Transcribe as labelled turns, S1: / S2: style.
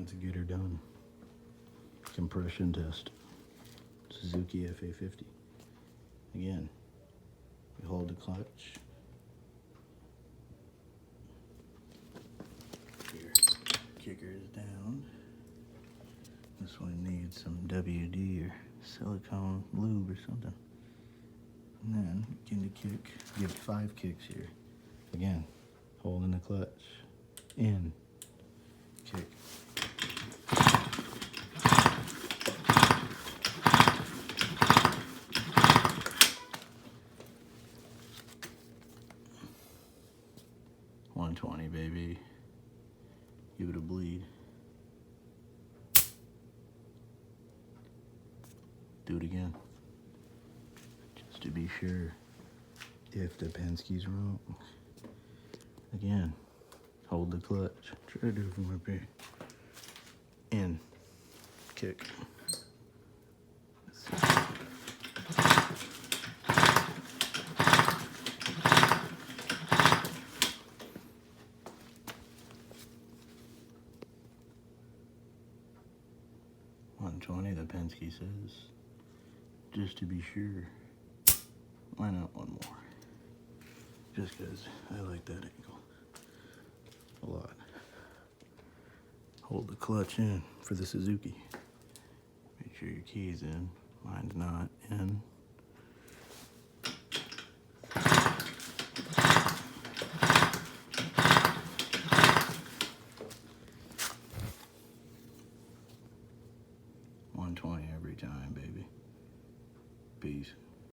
S1: Let's get her done. Compression test. Suzuki FA50. Again, we hold the clutch. Here, kicker is down. This one needs some WD or silicone lube or something. And then begin to kick. Give 5 kicks here. Again, holding the clutch. In. Kick. $120, baby. Give it a bleed. Do it again. Just to be sure if the Penske's wrong. Again, hold the clutch. Try to do it from up here. In. Kick. $120, the Penske says. Just to be sure. Why not one more? Just because I like that angle a lot. Hold the clutch in for the Suzuki. Make sure your key's in. Mine's not in.